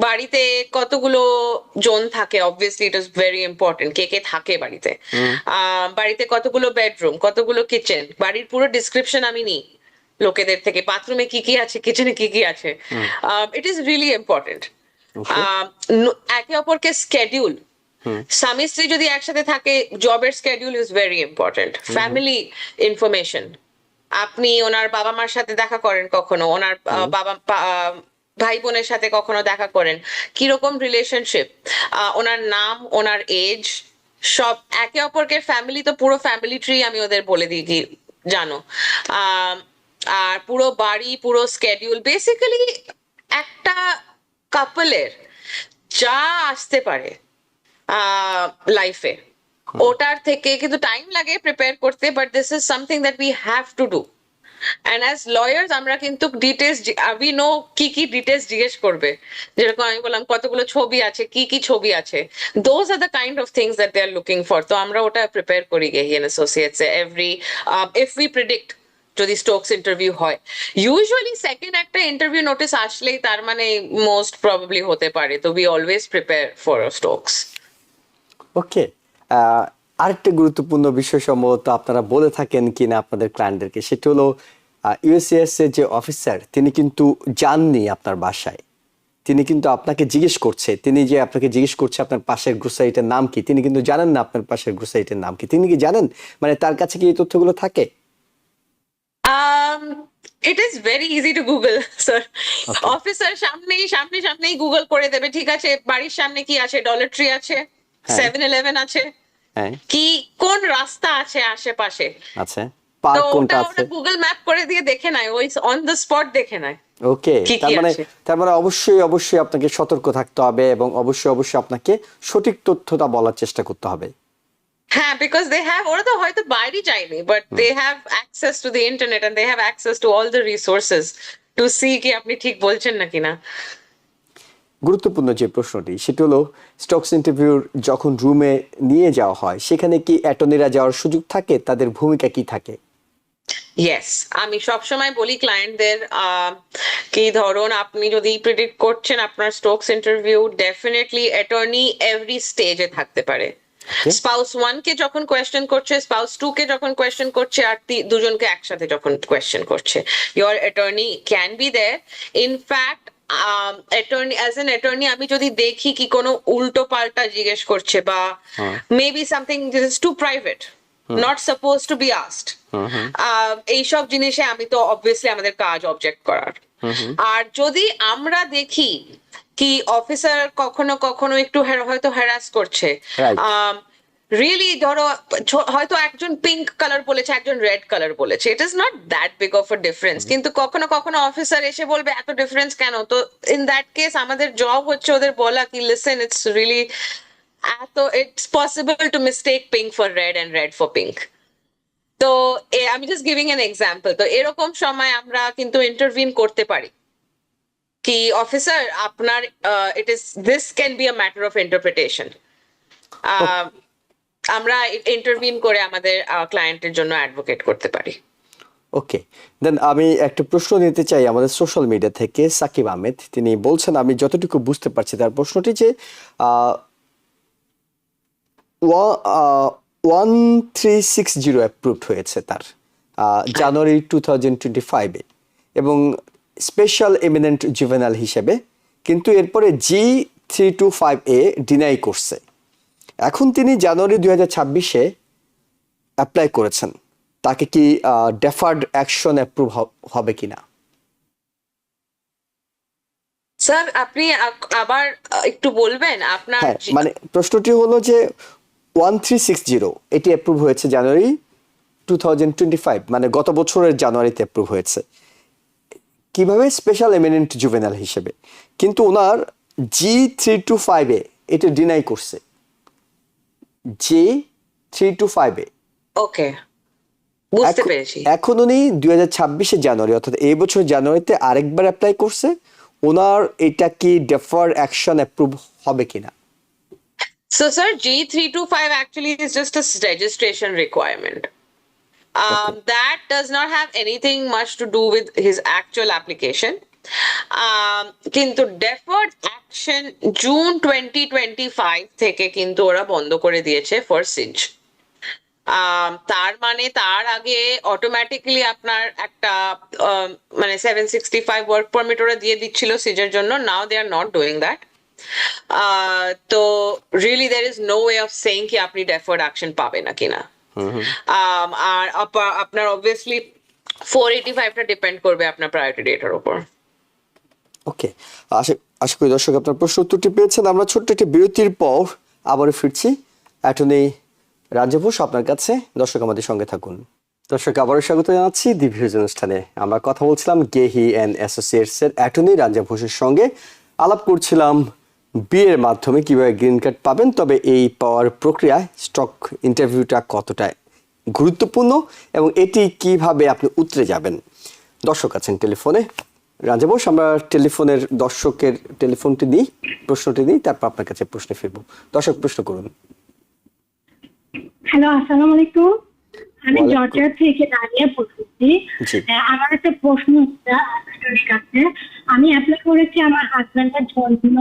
বাড়িতে কতগুলো জন থাকে, obviously it is very important কে কে থাকে বাড়িতে, বাড়িতে কতগুলো বেডরুম, কতগুলো কিচেন, বাড়ির পুরো ডিসক্রিপশন আমি নিই লোকেদের থেকে, বাথরুমে কি কি আছে, কিচেনে কি কি আছে, ইট ইজ রিয়েলি ইম্পর্টেন্ট। একে অপরকে স্কেডিউল, স্বামী স্ত্রী যদি একসাথে থাকে জবের schedule is very important, family information, আপনি ওনার বাবা মার সাথে দেখা করেন কখনো, ওনার বাবা ভাই বোনের সাথে কখনো দেখা করেন, কিরকম রিলেশনশিপ, ওনার নাম, ওনার এজ, সব একে অপরকে ফ্যামিলি, তো পুরো ফ্যামিলি ট্রি আমি ওদের বলে দিই কি জানো, আর পুরো বাড়ি, পুরো স্কেডিউল, বেসিক্যালি একটা কাপলের যা আসতে পারে লাইফে ওটার থেকে, কিন্তু টাইম লাগে প্রিপেয়ার করতে, but this is something that we have to do. And as lawyers আমরা কিন্তু ডিটেলস উই নো কি কি ডিটেলস জিজ্ঞেস করবে, যেরকম আমি বললাম কতগুলো ছবি আছে, কি কি ছবি আছে, those are the kind of things that they are looking for, তো আমরা ওটা প্রিপেয়ার করি Gehian associates every if we predict যদি স্টোকস ইন্টারভিউ হয়, ইউজুয়ালি সেকেন্ড একটা ইন্টারভিউ নোটিস আসলেই তার মানে মোস্ট প্রবাবলি হতে পারে। তো we always prepare for Stokes. Okay, আরেকটা গুরুত্বপূর্ণ বিষয় সম্ভবত আপনারা বলে থাকেন কিনা আপনাদের ক্লায়েন্টদেরকে, সেটা হলো ইউএসসিএস এর যে অফিসার তিনি কিন্তু যাননি আপনার বাসায়, তিনি কিন্তু আপনাকে জিজ্ঞেস করছে, তিনি যে আপনাকে জিজ্ঞেস করছে আপনার পাশের গ্রোসারিটার নাম কি, তিনি কিন্তু জানেন না আপনার পাশের গ্রোসারিটার নাম কি, তিনি কি জানেন? মানে তার কাছে কি এই তথ্যগুলো থাকে? ইট is very easy to Google sir. Okay. Officer সামনেই গুগল করে দেবে, ঠিক আছে বাড়ির সামনে কি আছে, ডলার ট্রি আছে, হ্যাঁ। 7-Eleven আছে, হ্যাঁ, কি কোন রাস্তা আছে আশেপাশে, আচ্ছা, তো পার্ক কোনটা ওটা আছে? ওরা গুগল ম্যাপ করে দিয়ে দেখে নেয়, ওই অন দ্য স্পট দেখে নেয় ওকে, কি তার কি মানে আছে। অবশ্যই আপনাকে সতর্ক থাকতে হবে এবং অবশ্যই আপনাকে সঠিক তথ্যটা বলার চেষ্টা করতে হবে। হ্যাঁ, বিকজ দে হ্যাভ, ওরা তো হয়তো বাইরে যায়নি, but they have access to the internet and they have access to all the resources to see কি আপনি ঠিক বলছেন নাকি না। গুরুত্বপূর্ণ যে প্রশ্নটি সেটা হলো, স্টকস ইন্টারভিউর যখন রুমে নিয়ে যাওয়া হয় সেখানে কি অ্যাটর্নিরা যাওয়ার সুযোগ থাকে? তাদের ভূমিকা কি থাকে? ইয়েস, আমি সবসময় বলি ক্লায়েন্টদের, কি ধরুন আপনি যদি প্রেডিক্ট করছেন আপনার Stokes interview, definitely attorney every স্টেজে থাকতে পারে। Okay. স্পাউস 1 কে যখন কোয়েশ্চেন করছে, স্পাউস 2 কে যখন কোয়েশ্চেন করছে, আর দুজনকে একসাথে যখন কোয়েশ্চেন করছে, your attorney can be there. In fact attorney, as an attorney আমি যদি দেখি কি কোনো উল্টো পাল্টা জিজ্ঞেস করছে বা maybe something this is too private, not suppose to be asked, এইসব জিনিসে আমি তো অবভিয়াসলি আমাদের কাজ অবজেক্ট করার। আর যদি আমরা দেখি কি অফিসার কখনো কখনো একটু হয়তো হ্যারাস করছে, Right. রিয়েলি ধরো হয়তো একজন পিঙ্ক কালার বলেছে, একজন রেড কালার বলেছে, it is not that big of a difference, কিন্তু কখনো কখনো অফিসার এসে বলবে এত ডিফারেন্স কেন, তো ইন দ্যাট কেস আমাদের জব হচ্ছে ওদের বলা কি লিসেন, ইটস রিয়েলি এত, it's possible to mistake pink for red and red for pink. তো আমি জাস্ট গিভিং এন এক্সাম্পল, তো এরকম সময় আমরা কিন্তু ইন্টারভিন করতে পারি কি অফিসার আপনার, it is this can be a matter of interpretation. আমরা ইন্টারভিন করে আমাদের ক্লায়েন্টের জন্য অ্যাডভোকেট করতে পারি। ওকে, দেন আমি একটা প্রশ্ন নিতে চাই আমাদের সোশ্যাল মিডিয়া থেকে। সাকিব আহমেদ তিনি বলছেন, আমি যতটুকু বুঝতে পারছি তার প্রশ্নটি, যে 1360 অ্যাপ্রুভড হয়েছে তার জানুয়ারি 2025-এ এবং স্পেশাল এমিনেন্ট জুভেনাল হিসেবে, কিন্তু এরপরে G325A ডিনাই করছে। এখন তিনি জানুয়ারি 2026-এ অ্যাপ্লাই করেছেন, তাকে কি ডেফার্ড অ্যাকশন অ্যাপ্রুভ হবে কিনা? স্যার আপনি আবার একটু বলবেন আপনার হ্যাঁ, মানে প্রশ্নটি হলো যে 1360 এটি অ্যাপ্রুভ হয়েছে জানুয়ারি 2025, মানে গত বছরের জানুয়ারিতে অ্যাপ্রুভ হয়েছে কিভাবে স্পেশাল এমিনেন্ট জুভেনাল হিসেবে, কিন্তু ওনার G325-এ এটা ডিনাই করছে। G325-এ ওকে, বুঝতে পেরেছি। এখন উনি 2026-এ জানুয়ারি, অর্থাৎ এই বছর জানুয়ারিতে আরেকবার অ্যাপ্লাই করছে, ওনার এটা কি ডেফার অ্যাকশন অ্যাপ্রুভ হবে কিনা? So, sir, G325 actually is just a registration requirement. That does not have anything much to do with his actual application. কিন্তু deferred action June 2025 থেকে কিন্তু ওরা বন্ধ করে দিয়েছে for SIJ. তার মানে তার আগে অটোমেটিক্যালি আপনার একটা মানে 765 ওয়ার্ক পারমিট ওরা দিয়ে দিচ্ছিল সিজের জন্য, now they are not doing that. তো really there is no way of saying কি আপনি ডেফার্ড অ্যাকশন পাবে না কিনা। আর আপনার অবভিয়াসলি 485টা ডিপেন্ড করবে আপনার প্রায়োরিটি ডেটার উপর। ওকে, আশা করি দর্শক আপনার প্রশ্ন উত্তরটি পেয়েছেন। আমরা ছোট্ট একটি বিরতির পর আবারও ফিরছি অ্যাটর্নি রাঞ্জা ঘোষ আপনার কাছে। দর্শক আমাদের সঙ্গে থাকুন। দর্শক আবারও স্বাগত জানাচ্ছি দি ভিউজ অনুষ্ঠানে। আমরা কথা বলছিলাম গেহি অ্যান্ড অ্যাসোসিয়েটস এর অ্যাটর্নি রাঞ্জা ঘোষের সঙ্গে, আলাপ করছিলাম বিয়ের মাধ্যমে কিভাবে গ্রিন কার্ড পাবেন, তবে এই পাওয়ার প্রক্রিয়ায় স্টক ইন্টারভিউটা কতটা গুরুত্বপূর্ণ এবং এটি কিভাবে আপনি উতরে যাবেন। দর্শক আছেন টেলিফোনে। রাঞ্জা ঘোষ, আমরা টেলিফোনের দর্শকের টেলিফোনটি নিই, প্রশ্নটি নিই, তারপর আপনার কাছে প্রশ্নে ফিরবো। দর্শক প্রশ্ন করুন। হ্যালো, আসসালামু আলাইকুম। আমি ওয়ালাইকুম- জর্জিয়া থেকে দাঁড়িয়ে বলতেছি। জি। আমার একটা প্রশ্ন হচ্ছে আপনাদের কাছে। আমি অ্যাপ্লাই করেছি আমার হাজবেন্ডের জন্য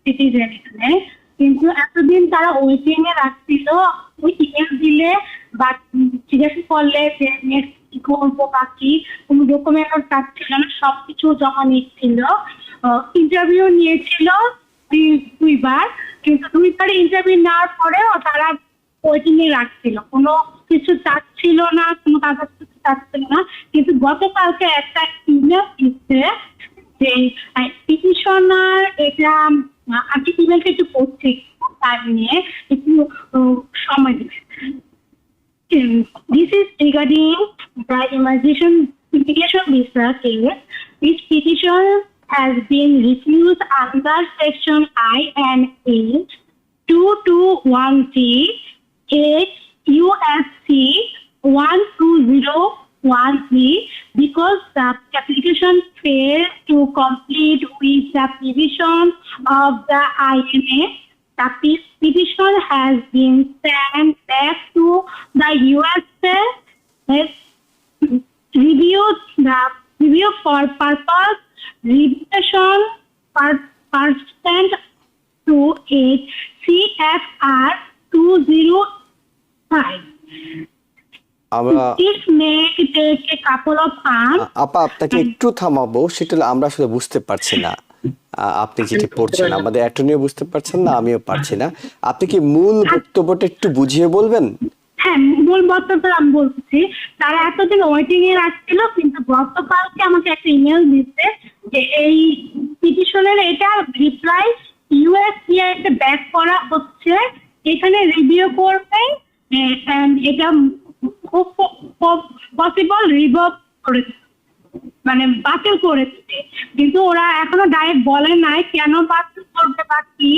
সিটিজেন এখানে, কিন্তু এতদিন তারা ওয়েটিং এ রাখছিল। ওই ইমেল দিলে বা জিজ্ঞাসা করলে যে নেক্সট কি করবো বা কি, কোনো ডকুমেন্ট চাচ্ছিল না, সবকিছু জমা নিচ্ছিল। ইন্টারভিউ নিয়েছিল দুইবার, কিন্তু দুইবারে ইন্টারভিউ নেওয়ার পরেও তারা ওয়েটিং এ রাখছিল, কোনো কিছু চাচ্ছিল না, কোনো কাগজ কিছু চাচ্ছিল না। কিন্তু গতকালকে একটা ইমেল দিচ্ছে যে পিটিশনার এটা, আমি ইমেলটা একটু পড়ছি, তার নিয়ে একটু সময় দেবে। This is regarding the immigration visa case. This petition has been refused under Section I and H 221G 8 USC 12013 because the application failed to complete with the provision of the INA. The petition has been sent back to the USA review for purpose revision pursuant to 8 CFR 205. আমরা This may take a couple of months. আপা আপনাকে একটু থামাবো, সেটা হলো আমরা আসলে বুঝতে পারছি না আপনি যেটা পড়ছেন, আমাদের অ্যাটর্নিও বুঝতে পারছেন না, আমিও পারছি না। আপনি কি মূল বক্তব্যটা একটু বুঝিয়ে বলবেন? হ্যাঁ, মূল বক্তব্য আমি বলছি। তারা এতদিন ওয়েটিং এ রাখছিল, কিন্তু গতকালকে আমাকে একটা ইমেল দিচ্ছে যে এই পিটিশনের এটা রিপ্লাই ইউএসসিআই তে ব্যাক করা হচ্ছে, এখানে রিভিউ করবে, and এটা খুব পসিবল রিভোক করে দিতে, মানে বাতিল করে দিতে। কিন্তু ওরা এখনো ডাইরেক্ট বলে নাই কেন বাতিল করবে বা কি,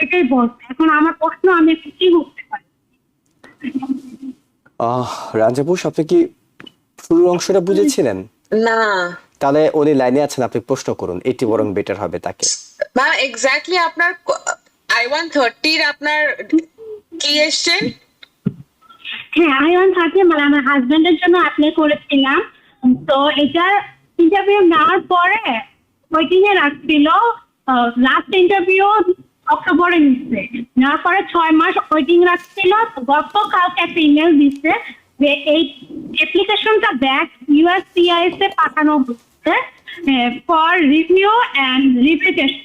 এটাই বলছে। এখন আমার প্রশ্ন, আমি একটু কি করতে পারি? রাঞ্জাপুষ, আপনি কি পুরো অংশটা বুঝেছিলেন? না তাহলে উনি লাইনে আছেন, আপনি প্রশ্ন করুন, এটি বরং বেটার হবে তাকে। ম্যাম, এক্স্যাক্টলি আপনার I-130 আপনার কি এসছেন? হ্যাঁ, I-130 মানে আমার হাজবেন্ডের জন্য অ্যাপ্লাই করেছিলাম। তো এটার ইন্টারভিউ নেওয়ার পরে ওয়েটিং এ রাখছিল। লাস্ট ইন্টারভিউ অক্টোবরে নিচ্ছে, নেওয়ার পরে 6 মাস ওয়েটিং রাখছিল। তো গতকালকে একটা ইমেল দিচ্ছে যে এই অ্যাপ্লিকেশনটা ব্যাক ইউএসসিআইএস এ পাঠানো হচ্ছে ফর রিভিউ অ্যান্ড রিভিটেশন।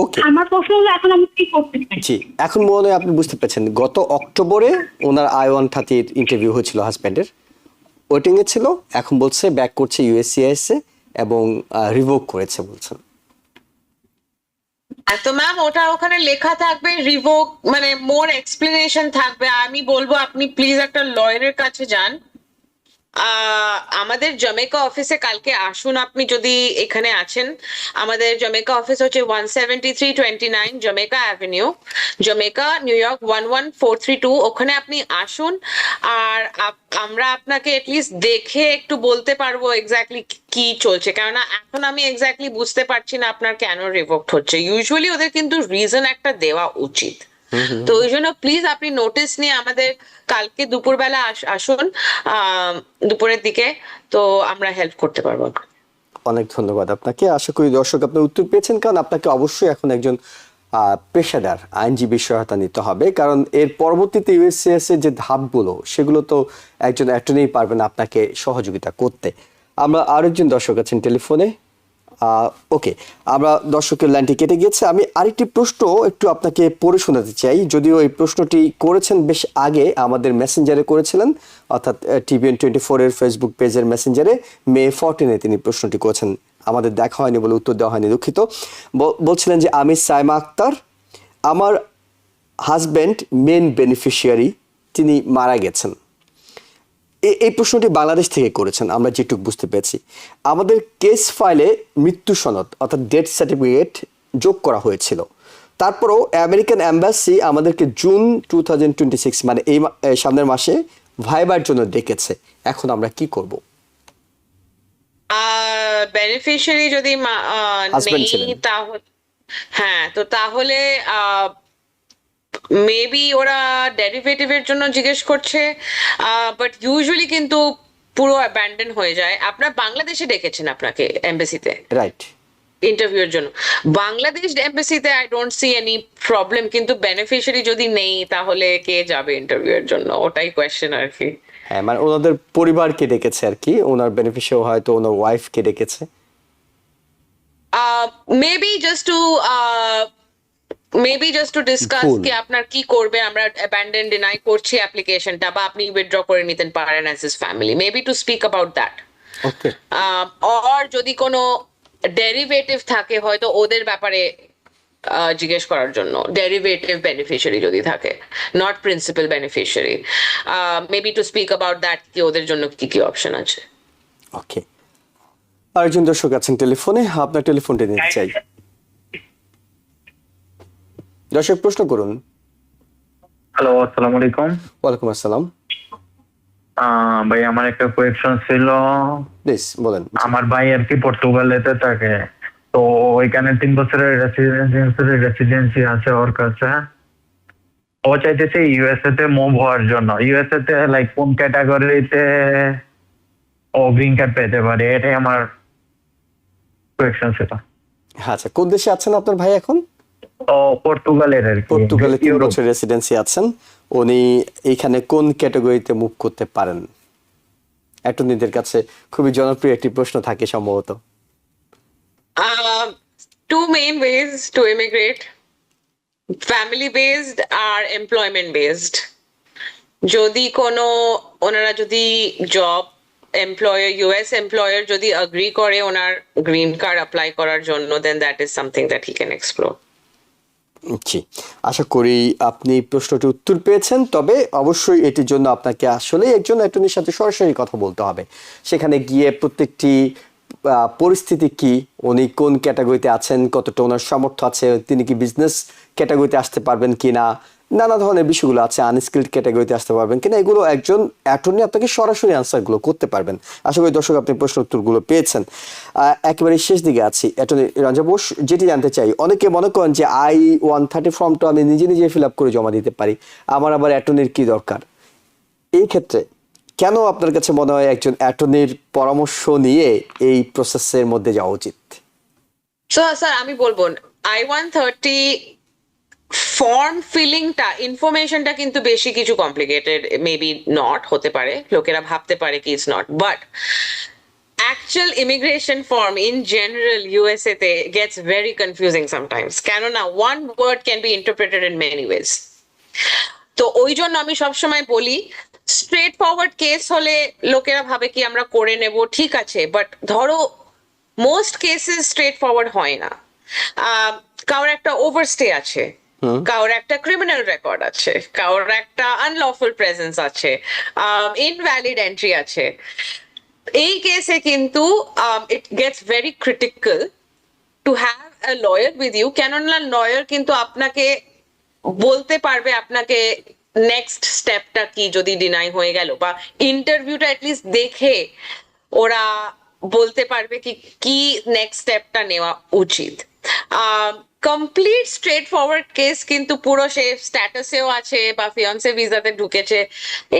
ওকে, আমার প্রশ্ন হলো এখন আমি কি করতে পারি? জি, এখন মনে হয় আপনি বুঝতে পারছেন। গত অক্টোবরে ওনার I-130 ইন্টারভিউ হয়েছিল, হাজব্যান্ডের ওয়েটিং এ ছিল, এখন বলছে ব্যাক করছে ইউএসসিআইএস এ এবং রিভোক করেছে বলছেন। তো ম্যাম, ওটা ওখানে লেখা থাকবে রিভোক, মানে মোর এক্সপ্লেনেশন থাকবে। আমি বলবো আপনি প্লিজ একটা লয়ারের কাছে যান। আমাদের জমেকা অফিসে কালকে আসুন, আপনি যদি এখানে আছেন। আমাদের জমেকা অফিস হচ্ছে 17329 জমেকা অ্যাভিনিউ, জমেকা, নিউ ইয়র্ক 11432। ওখানে আপনি আসুন, আর আমরা আপনাকে এটলিস্ট দেখে একটু বলতে পারবো এক্স্যাক্টলি কি চলছে, কেননা এখন আমি এক্স্যাক্টলি বুঝতে পারছি না আপনার কেন রিভোকড হচ্ছে। ইউজুয়ালি ওদের কিন্তু রিজন একটা দেওয়া উচিত। তো ওই জন্য প্লিজ আপনি নোটিস নিয়ে আমাদের কালকে দুপুরবেলা আসুন, দুপুরের দিকে, তো আমরা হেল্প করতে পারবো। অনেক ধন্যবাদ আপনাকে। আশা করি দর্শক আপনার উত্তর পেয়েছেন, কারণ আপনাকে অবশ্যই এখন একজন পেশাদার আইনজীবী সহায়তা নিতে হবে, কারণ এর পরবর্তীতে ইউএসসিআইএস এর যে ধাপগুলো, সেগুলো তো একজন অ্যাটর্নি পারবেন আপনাকে সহযোগিতা করতে। আমরা আরেকজন দর্শক আছেন টেলিফোনে। ওকে, আমরা দর্শকের লাইনটি কেটে গিয়েছে। আমি আরেকটি প্রশ্ন একটু আপনাকে পড়ে শোনাতে চাই, যদিও এই প্রশ্নটি করেছেন বেশ আগে, আমাদের মেসেঞ্জারে করেছিলেন, অর্থাৎ TVN24 এর ফেসবুক পেজের মেসেঞ্জারে মে 14-এ তিনি প্রশ্নটি করেছেন। আমাদের দেখা হয়নি বলে উত্তর দেওয়া হয়নি, দুঃখিত। বলছিলেন যে আমি সাইমা আক্তার, আমার হাজব্যান্ড মেন বেনিফিশিয়ারি, তিনি মারা গেছেন। এই প্রশ্নটি বাংলাদেশ থেকে করেছেন, আমরা যেটুকু বুঝতে পেরেছি। আমাদের কেস ফাইলে মৃত্যু সনদ অর্থাৎ ডেথ সার্টিফিকেট যোগ করা হয়েছিল, তারপরও আমেরিকান এম্বাসি আমাদেরকে জুন 2026 মানে এই সামনের মাসে ভাইবার জন্য ডেকেছে। এখন আমরা কি করব? বেনিফিশিয়ারি যদি Husband নেই ছিলেন। তাহলে, হ্যাঁ, তো তাহলে মেবি ওরা ডেরিভেটিভের জন্য জিজ্ঞেস করছে, বাট ইউজুয়ালি কিন্তু পুরো অ্যাবান্ডন হয়ে যায়। আপনার বাংলাদেশে ডেকেছেন আপনাকে এমবাসিতে রাইট। ইন্টারভিউর জন্য, বাংলাদেশ এমবাসিতে I don't see any problem, কিন্তু বেনিফিশিয়ারি যদি নেই তাহলে কে যাবে ইন্টারভিউয়ের জন্য, ওটাই কোয়েশ্চেন আর কি। হ্যাঁ, মানে ওনাদের পরিবারকে ডেকেছে আর কি, ওনার বেনিফিশিয়ারি হয়তো ওনার ওয়াইফকে ডেকেছে। Maybe just to discuss Cool. কি আপনার কি করবে, আমরা অ্যাবান্ডন ডিনাই করছি অ্যাপ্লিকেশনটা, বা আপনি উইথড্র করে নিতে পারেন as his family, maybe to speak about that. Okay. আর যদি কোনো ডেরিভেটিভ থাকে হয়তো ওদের ব্যাপারে জিজ্ঞেস করার জন্য, ডেরিভেটিভ বেনিফিশিয়ারি যদি থাকে, not principal beneficiary, maybe to speak about that কি ওদের জন্য কি কি অপশন আছে। ওকে, আরেকজন দর্শক আছেন টেলিফোনে, আপনার টেলিফোনটা নিতে চাই। দর্শক প্রশ্ন করুন। হ্যালো, আসসালামু আলাইকুম। ওয়ালাইকুম আসসালাম। ভাই আমার একটা কোয়েশ্চন ছিল। প্লিজ বলেন। আমার ভাই আর কি পর্তুগালেতে থাকে, তো ওইখানে 3 বছরের রেসিডেন্সি আছে ওর কাছে। ও চাইতেছে ইউএসএ তে মুভ হওয়ার জন্য। ইউএসএ তে লাইক কোন ক্যাটাগরিতে ও গ্রিন কার্ড পেতে পারে, এটাই আমার কোয়েশ্চন ছিল। আচ্ছা, কোন দেশে আছেন আপনার ভাই এখন? ও পর্তুগালের আর কি, পর্তুগালে 3 ইউরোপ। বছর রেসিডেন্সি আছেন। উনি এখানে কোন ক্যাটাগরিতে মুভ করতে পারেন? অ্যাটর্নিদের কাছে খুবই জনপ্রিয় একটি প্রশ্ন থাকে সম্ভবত। Two main ways to immigrate: family based R employment based. যদি কোনো ওনারা যদি জব এমপ্লয়ার, ইউএস এমপ্লয়ার যদি এগ্রি করে ওনার গ্রিন কার্ড অ্যাপ্লাই করার জন্য, then that is something that he can explore. জি, আশা করি আপনি প্রশ্নটির উত্তর পেয়েছেন। তবে অবশ্যই এটির জন্য আপনাকে আসলে একজন অ্যাটর্নির সাথে সরাসরি কথা বলতে হবে। সেখানে গিয়ে প্রত্যেকটি পরিস্থিতি কি, উনি কোন ক্যাটাগরিতে আছেন, কতটা ওনার সামর্থ্য আছে, তিনি কি বিজনেস ক্যাটাগরিতে আসতে পারবেন কিনা, নানা ধরনের বিষয়গুলো আছে, আনস্কিল্ড ক্যাটাগরিতে আসতে পারবেন কিনা, এগুলো একজন অ্যাটর্নি আপনাকে সরাসরি আনসারগুলো করতে পারবেন। আশা করি দর্শক আপনি প্রশ্ন উত্তরগুলো পেয়েছেন। একেবারে শেষ দিকে আছি, অ্যাটর্নি রঞ্জা বোস, যেটি জানতে চাই, অনেকে মনে করেন যে I-130 ফর্মটা আমি নিজে নিজে ফিল আপ করে জমা দিতে পারি, আমার আবার অ্যাটর্নির কি দরকার? এই ক্ষেত্রে কেন আপনার কাছে মনে হয় একজন অ্যাটর্নির পরামর্শ নিয়ে এই প্রসেসের মধ্যে যাওয়া উচিত? স্যার আমি বলবো I-130 ফর্ম ফিলিংটা, ইনফরমেশনটা কিন্তু বেশি কিছু কমপ্লিকেটেড মেবি নট হতে পারে, লোকেরা ভাবতে পারে কি it's not, but actual immigration form in general USA te gets very confusing sometimes, কেননা one word can be interpreted in many ways. তো ওই জন্য আমি সবসময় বলি, স্ট্রেট ফরওয়ার্ড কেস হলে লোকেরা ভাবে কি আমরা করে নেব, ঠিক আছে, বাট ধরো মোস্ট কেসেস স্ট্রেট ফরওয়ার্ড হয় না। কারোর একটা ওভারস্টে আছে, কারোর একটা ক্রিমিনাল রেকর্ড আছে, কারোর একটা আনলফুল প্রেজেন্স আছে, ইনভ্যালিড এন্ট্রি আছে। এই কেসে কিন্তু it gets very critical to have a lawyer with you, কেননা লয়ার কিন্তু আপনাকে বলতে পারবে আপনাকে নেক্সট স্টেপটা কি যদি ডিনাই হয়ে গেল, বা ইন্টারভিউটা অ্যাটলিস্ট দেখে ওরা বলতে পারবে কি কি নেক্সট স্টেপটা নেওয়া উচিত। কমপ্লিট স্ট্রেট ফরওয়ার্ড কেস কিন্তু পুরো সে স্ট্যাটাসেও আছে বা ফিয়ান্সে ভিসাতে ঢুকেছে,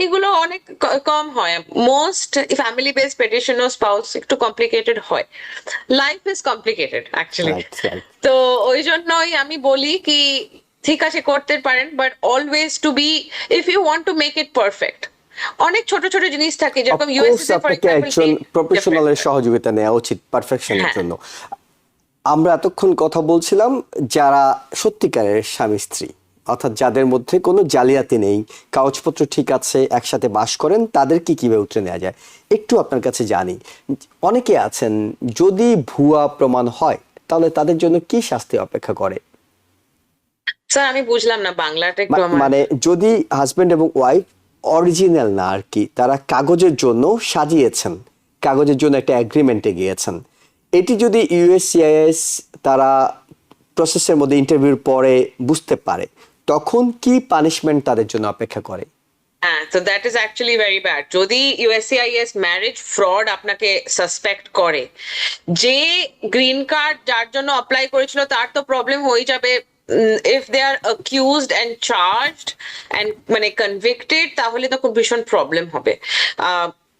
এইগুলো অনেক কম হয়। মোস্ট ফ্যামিলি বেসড পেটিশন ও স্পাউস একটু কমপ্লিকেটেড হয়, life is complicated actually. Right, right. তো ওই জন্যই আমি বলি কি ঠিক আছে করতে পারেন, but always to be, if you want to make it perfect, অনেক ছোট ছোট জিনিস থাকে যেরকম Of ইউএস course, আপনাকে একজন প্রফেশনালের সহযোগিতা নেওয়া উচিত পারফেকশনের হ্যাঁ। জন্য। আমরা এতক্ষণ কথা বলছিলাম যারা সত্যিকারের স্বামী স্ত্রী, অর্থাৎ যাদের মধ্যে কোনো জালিয়াতি নেই, কাগজপত্র ঠিক আছে, একসাথে বাস করেন, তাদের কি কিভাবে উঠে নেওয়া যায় একটু আপনার কাছে জানি। অনেকে আছেন যদি ভুয়া প্রমাণ হয় তাহলে তাদের জন্য কি শাস্তি অপেক্ষা করে? স্যার আমি বুঝলাম না বাংলাটা একটু আমার। মানে যদি হাজবেন্ড এবং ওয়াইফ অরিজিনাল না আর কি, তারা কাগজের জন্য সাজিয়েছেন, কাগজের জন্য একটা এগ্রিমেন্টে গিয়েছেন, এটি যদি ইউএসসিআইএস তারা প্রসেসের মধ্যে ইন্টারভিউর পরে বুঝতে পারে, তখন কি পানিশমেন্ট তাদের জন্য অপেক্ষা করে? হ্যাঁ, তো that is actually very bad. যদি ইউএসসিআইএস ম্যারেজ ফ্রড আপনাকে সাসপেক্ট করে, যে গ্রিন কার্ড যার জন্য অ্যাপ্লাই করেছিল তার তো প্রবলেম হয়ে যাবে if they are accused and charged and মানে convicted তাহলে তো খুব ভীষণ প্রবলেম হবে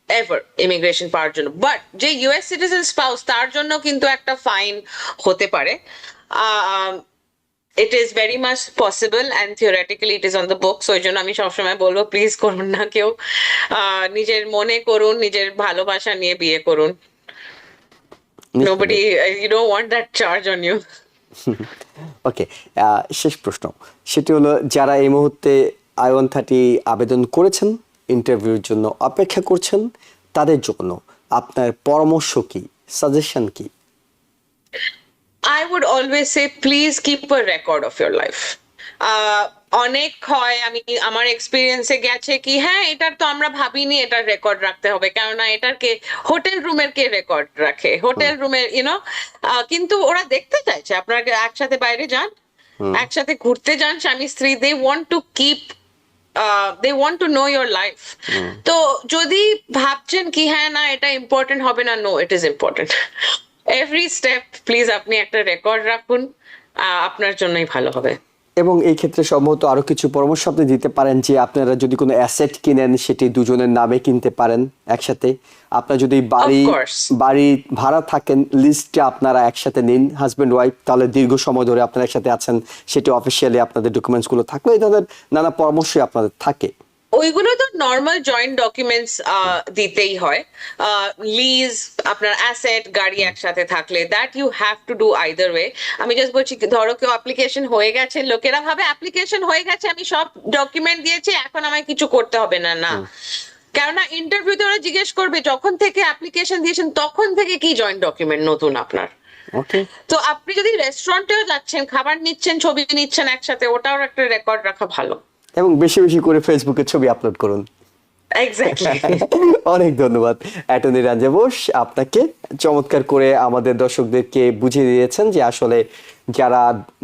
এভার ইমিগ্রেশন পাওয়ার জন্য। বাট যে ইউএস সিটিজেন স্পাউস তার জন্য কিন্তু একটা ফাইন হতে পারে। ইট is very much possible and theoretically it is on the books. ওই জন্য আমি সবসময় বলবো প্লিজ করুন না কেউ, নিজের মনে করুন, নিজের ভালোবাসা নিয়ে বিয়ে করুন। Nobody, you don't want that charge on you. ওকে, শেষ প্রশ্ন সেটি হলো, যারা এই মুহূর্তে I-130 আবেদন করেছেন, ইন্টারভিউর জন্য অপেক্ষা করছেন, তাদের জন্য আপনার পরামর্শ কি, সাজেশন কি? I would always say please keep a record of your life. অনেক হয়, আমি আমার এক্সপিরিয়েন্সে গেছে কি হ্যাঁ এটার তো আমরা ভাবিনি এটার রেকর্ড রাখতে হবে, কেননা এটার কে হোটেল রুমের কে রেকর্ড রাখে, হোটেল রুমের ইউনো, কিন্তু ওরা দেখতে চাইছে আপনারা একসাথে বাইরে যান, একসাথে ঘুরতে যান স্বামী স্ত্রী, they want to keep they want to know your life. তো যদি ভাবছেন কি হ্যাঁ না এটা ইম্পর্টেন্ট হবে না, no it is important. Every step please আপনি একটা রেকর্ড রাখুন, আপনার জন্যই ভালো হবে। এবং এই ক্ষেত্রে সম্ভবত আরো কিছু পরামর্শ আপনি দিতে পারেন, যে আপনারা যদি কোনো অ্যাসেট কিনেন সেটি দুজনের নামে কিনতে পারেন একসাথে। আপনার যদি বাড়ি ভাড়া থাকেন, লিস্টটা আপনারা একসাথে নিন হাজব্যান্ড ওয়াইফ, তাহলে দীর্ঘ সময় ধরে আপনারা একসাথে আছেন, সেটি অফিসিয়ালি আপনাদের ডকুমেন্টস গুলো থাকলো, এই ধরনের নানা পরামর্শই আপনাদের থাকে। ওইগুলো তো নর্মাল জয়েন্ট ডকুমেন্টস দিতেই হয়। লিজ, আপনার অ্যাসেট, গাড়ি একসাথে থাকলে that you have to do either way. আমি জাস্ট বলছি ধরো কেউ অ্যাপ্লিকেশন হয়ে গেছে, লোকেরা ভাবে অ্যাপ্লিকেশন হয়ে গেছে আমি সব ডকুমেন্ট দিয়েছি এখন আমায় কিছু করতে হবে না, না। কেননা ইন্টারভিউতে ওরা জিজ্ঞেস করবে যখন থেকে অ্যাপ্লিকেশন দিয়েছেন তখন থেকে কি জয়েন্ট ডকুমেন্ট নতুন আপনার। তো আপনি যদি রেস্টুরেন্টেও যাচ্ছেন, খাবার নিচ্ছেন, ছবি নিচ্ছেন একসাথে, ওটাও একটা রেকর্ড রাখা ভালো। এবং বেশি বেশি করে ফেসবুকে ছবি আপলোড করুন। এক্স্যাক্টলি। অনেক ধন্যবাদ অ্যাটর্নি রাঞ্জা বোস, আপনাকে চমৎকার করে আমাদের দর্শকদেরকে বুঝিয়ে দিয়েছেন যে আসলে যারা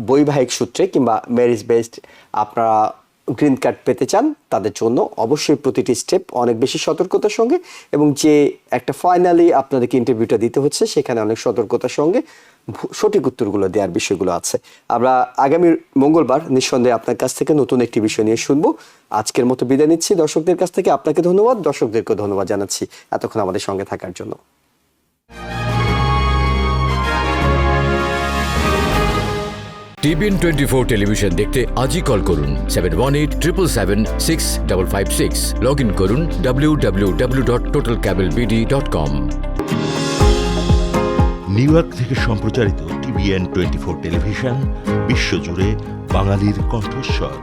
বৈবাহিক সূত্রে কিংবা ম্যারেজ বেসড আপনারা গ্রিন কার্ড পেতে চান, তাদের জন্য অবশ্যই প্রতিটি স্টেপ অনেক বেশি সতর্কতার সঙ্গে, এবং যে একটা ফাইনালি আপনাদেরকে ইন্টারভিউটা দিতে হচ্ছে সেখানে অনেক সতর্কতার সঙ্গে সঠিক উত্তরগুলো দেওয়ার বিষয়গুলো আছে। আমরা আগামী মঙ্গলবার নিঃসন্দেহে আপনার কাছ থেকে নতুন একটি বিষয় নিয়ে শুনবো। আজকের মতো বিদায় নিচ্ছি দর্শকদের কাছ থেকে। আপনাকে ধন্যবাদ, দর্শকদেরকে ধন্যবাদ জানাচ্ছি এতক্ষণ আমাদের সঙ্গে থাকার জন্য। TBN 24 টেলিভিশন দেখতে আজই কল করুন 7187776556। লগ ইন করুন www.totalcablebd.com। নিউ ইয়র্ক থেকে সম্প্রচারিত TBN 24 টেলিভিশন বিশ্বজুড়ে বাঙালির কণ্ঠস্বর।